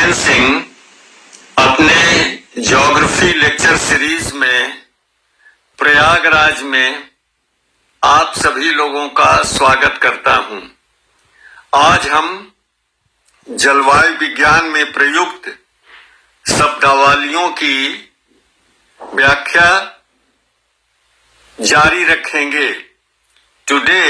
नरेंद्र सिंह अपने geography lecture series में प्रयागराज में आप सभी लोगों का स्वागत करता हूं। आज हम जलवायु विज्ञान में प्रयुक्त शब्दावलियों की व्याख्या जारी रखेंगे। Today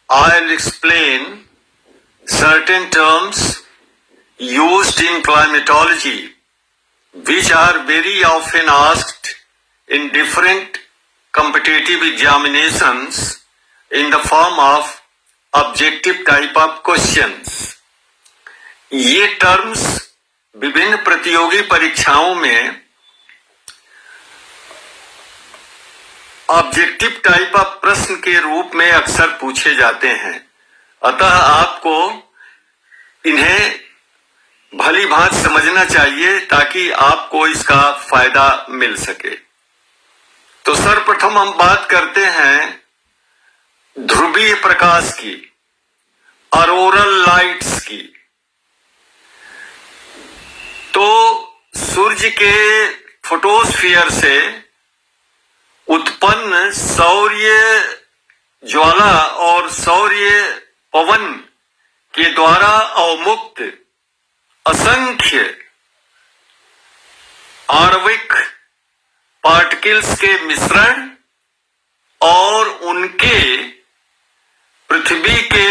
I'll explain certain terms used in climatology which are very often asked in different competitive examinations in the form of objective type of questions. ये टर्म्स विभिन्न प्रतियोगी परीक्षाओं में ऑब्जेक्टिव टाइप ऑफ प्रश्न के रूप में अक्सर पूछे जाते हैं, अतः आपको इन्हें भली भांति समझना चाहिए ताकि आपको इसका फायदा मिल सके। तो सर्वप्रथम हम बात करते हैं ध्रुवीय प्रकाश की, ऑरोरल लाइट्स की। तो सूर्य के फोटोस्फीयर से उत्पन्न सौर्य ज्वाला और सौर्य पवन के द्वारा अवमुक्त असंख्य आणविक पार्टिकल्स के मिश्रण और उनके पृथ्वी के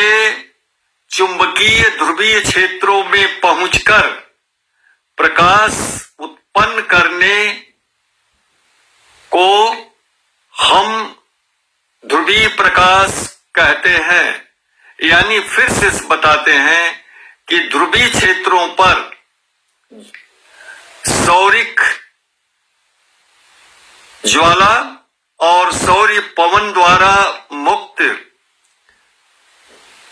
चुंबकीय ध्रुवीय क्षेत्रों में पहुंचकर प्रकाश उत्पन्न करने को हम ध्रुवीय प्रकाश कहते हैं। यानी फिर से बताते हैं कि ध्रुवीय क्षेत्रों पर सौरिक ज्वाला और सौर्य पवन द्वारा मुक्त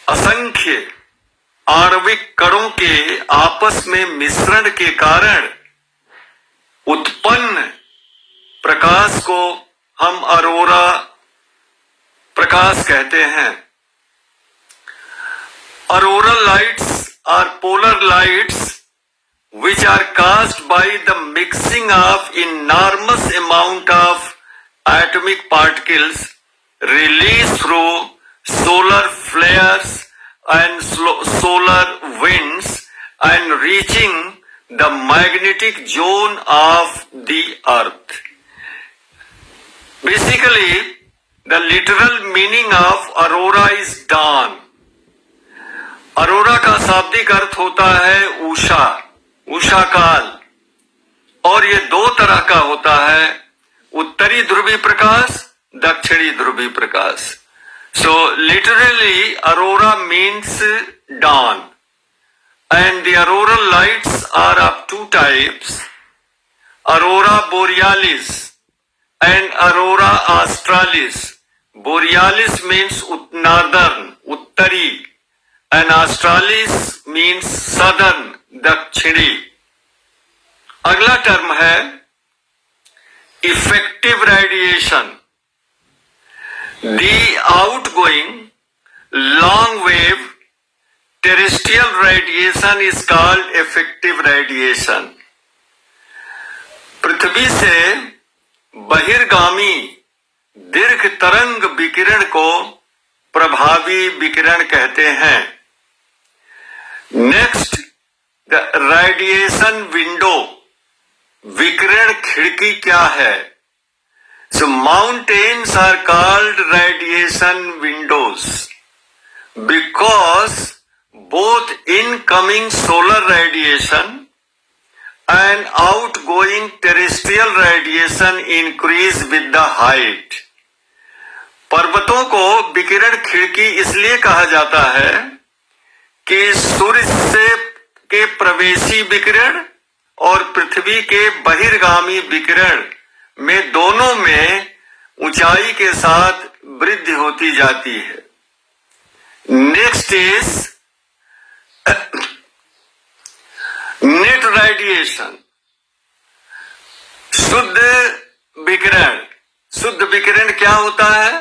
असंख्य आणविक कणों के आपस में मिश्रण के कारण उत्पन्न प्रकाश को हम अरोरा प्रकाश कहते हैं। Auroral lights are polar lights which are caused by the mixing of enormous amount of atomic particles released through solar flares and solar winds and reaching the magnetic zone of the earth. Basically, the literal meaning of aurora is dawn. Arora का शाब्दिक अर्थ होता है उषा, उषा काल, और ये दो तरह का होता है, उत्तरी ध्रुवीय प्रकाश, दक्षिणी ध्रुवीय प्रकाश। So literally aurora means dawn, and the auroral lights are of two types, aurora borealis and aurora australis. Borealis means northern, uttari, and australis means southern, दक्षिणी। अगला टर्म है effective radiation. The outgoing long wave terrestrial radiation is called effective radiation. पृथ्वी से बहिर्गामी दीर्घ तरंग विकिरण को प्रभावी विकिरण कहते हैं। नेक्स्ट, द रेडिएशन विंडो, विकिरण खिड़की क्या है? So mountains are called radiation windows because both incoming solar radiation and outgoing terrestrial radiation increase with the height. पर्वतों को विकिरण खिड़की इसलिए कहा जाता है कि सूर्य से के प्रवेशी विकिरण और पृथ्वी के बहिर्गामी विकिरण में दोनों में ऊंचाई के साथ वृद्धि होती जाती है। नेक्स्ट इज नेट रेडिएशन, शुद्ध विकिरण। शुद्ध विकिरण क्या होता है?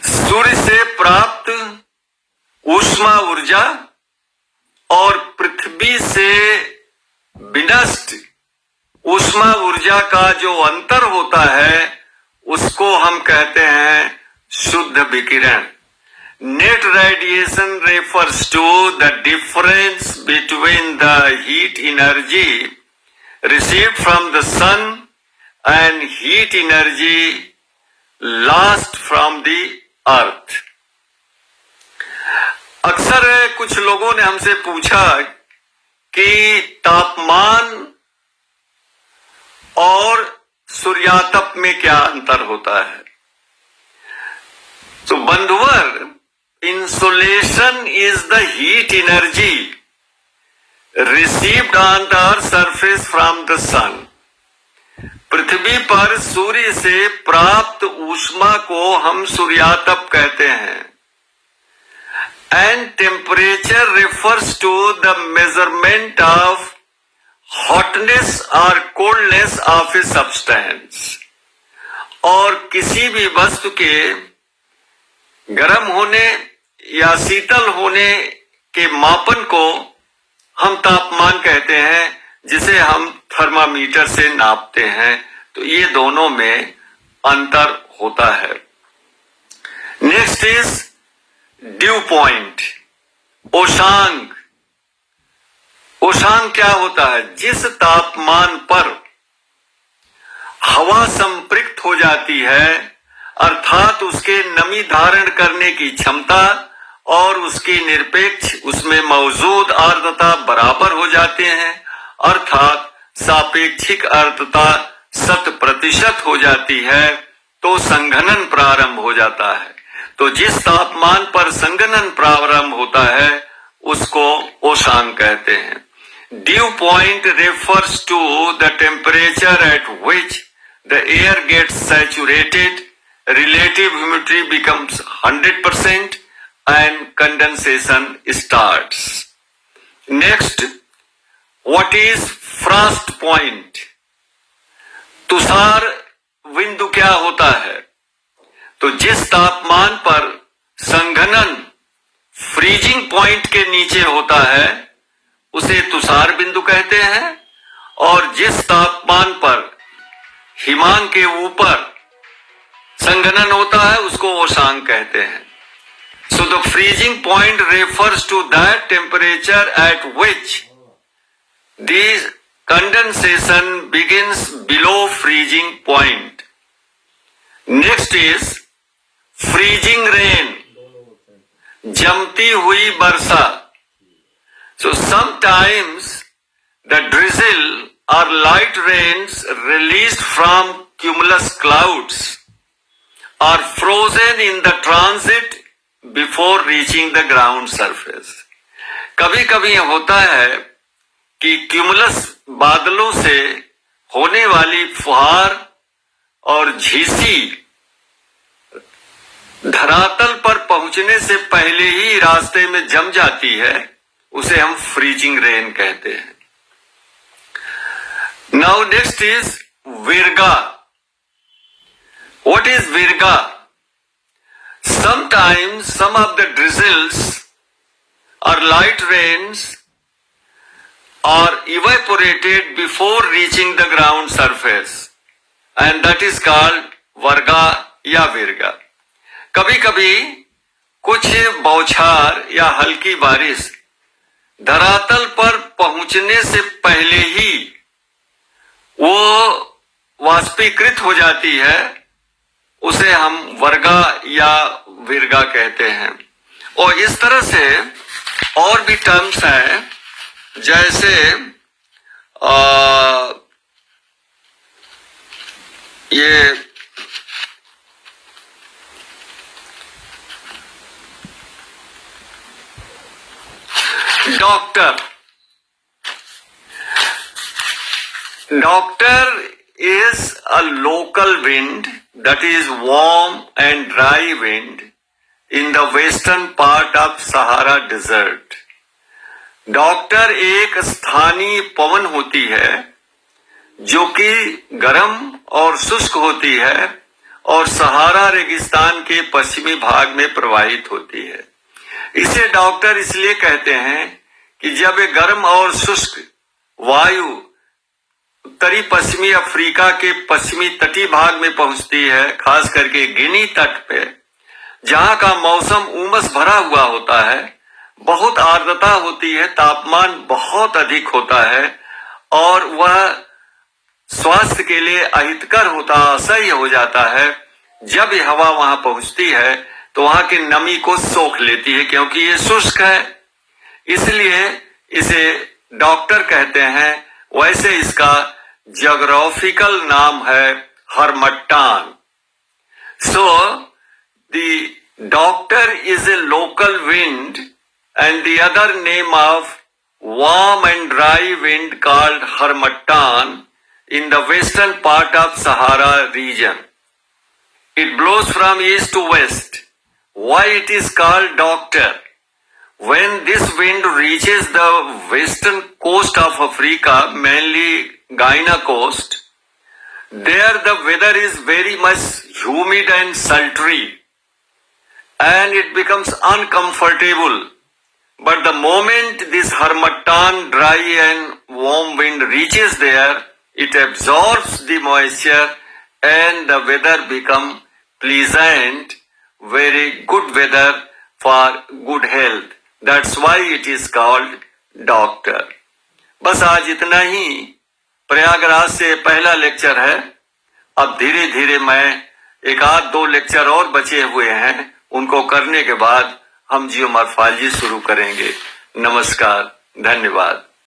सूर्य से प्राप्त ऊष्मा ऊर्जा और पृथ्वी विनष्ट ऊष्मा ऊर्जा का जो अंतर होता है उसको हम कहते हैं शुद्ध विकिरण। Net radiation refers to the difference between the heat energy received from the sun and heat energy lost from the earth. अक्सर कुछ लोगों ने हमसे पूछा कि तापमान और सूर्यातप में क्या अंतर होता है। तो बंधुवर, insolation is the heat energy received on the earth surface from the sun. पृथ्वी पर सूर्य से प्राप्त ऊष्मा को हम सूर्यातप कहते हैं। And temperature refers to the measurement of hotness और कोल्डनेस ऑफ ए सब्सटेंस। और किसी भी वस्तु के गर्म होने या शीतल होने के मापन को हम तापमान कहते हैं, जिसे हम थर्मामीटर से नापते हैं। तो ये दोनों में अंतर होता है। नेक्स्ट इज ड्यू पॉइंट, उषांक। उषांक क्या होता है? जिस तापमान पर हवा संपृक्त हो जाती है, अर्थात उसके नमी धारण करने की क्षमता और उसकी निरपेक्ष उसमें मौजूद आर्द्रता बराबर हो जाते हैं, अर्थात सापेक्षिक आर्द्रता 100% हो जाती है, तो संघनन प्रारंभ हो जाता है। तो जिस तापमान पर संघनन प्रारंभ होता है उसको उषांक कहते हैं। Dew point refers to the temperature at which the air gets saturated, relative humidity becomes 100% and condensation starts. Next, what is frost point? Tushar बिंदु क्या होता है? तो जिस तापमान पर संघनन फ्रीजिंग पॉइंट के नीचे होता है उसे तुषार बिंदु कहते हैं, और जिस तापमान पर हिमांक के ऊपर संघनन होता है उसको उषांक कहते हैं। So the freezing point refers to that temperature at which the condensation begins below freezing point. Next is freezing rain, जमती हुई वर्षा। So sometimes the drizzle or light rains released from cumulus clouds are frozen in the transit before reaching the ground surface. कभी कभी होता है कि cumulus बादलों से होने वाली फुहार और झीसी धरातल पर पहुंचने से पहले ही रास्ते में जम जाती है, उसे हम फ्रीजिंग रेन कहते हैं। Now next is virga. What is virga? Sometimes some of the drizzles or light rains are evaporated before reaching the ground surface, and that is called virga या virga. कभी कभी कुछ बौछार या हल्की बारिश धरातल पर पहुंचने से पहले ही वो वाष्पीकृत हो जाती है, उसे हम वर्गा या विर्गा कहते हैं। और इस तरह से और भी टर्म्स हैं, जैसे ये doctor is a local wind that is warm and dry wind in the western part of Sahara Desert. Doctor एक स्थानीय पवन होती है जो कि गर्म और शुष्क होती है और सहारा रेगिस्तान के पश्चिमी भाग में प्रवाहित होती है। इसे डॉक्टर इसलिए कहते हैं कि जब ये गर्म और शुष्क वायु उत्तरी पश्चिमी अफ्रीका के पश्चिमी तटीय भाग में पहुंचती है, खास करके गिनी तट पे, जहां का मौसम उमस भरा हुआ होता है, बहुत आर्द्रता होती है, तापमान बहुत अधिक होता है और वह स्वास्थ्य के लिए अहितकर होता, असह्य हो जाता है। जब यह हवा वहां पहुंचती है तो वहां की नमी को सोख लेती है, क्योंकि ये शुष्क है, इसलिए इसे डॉक्टर कहते हैं। वैसे इसका ज्योग्राफिकल नाम है harmattan. So the doctor is a local wind and the other name of warm and dry wind called harmattan in the western part of Sahara region. It blows from east to west. Why it is called doctor? When this wind reaches the western coast of Africa, mainly Guinea coast, there the weather is very much humid and sultry and it becomes uncomfortable. But the moment this harmattan dry and warm wind reaches there, it absorbs the moisture and the weather becomes pleasant, very good weather for good health. That's why it is called doctor. बस आज इतना ही प्रयागराज से पहला lecture है। अब धीरे धीरे मैं एक आध दो लेक्चर और बचे हुए हैं, उनको करने के बाद हम जियोमॉर्फोलॉजी शुरू करेंगे। नमस्कार, धन्यवाद।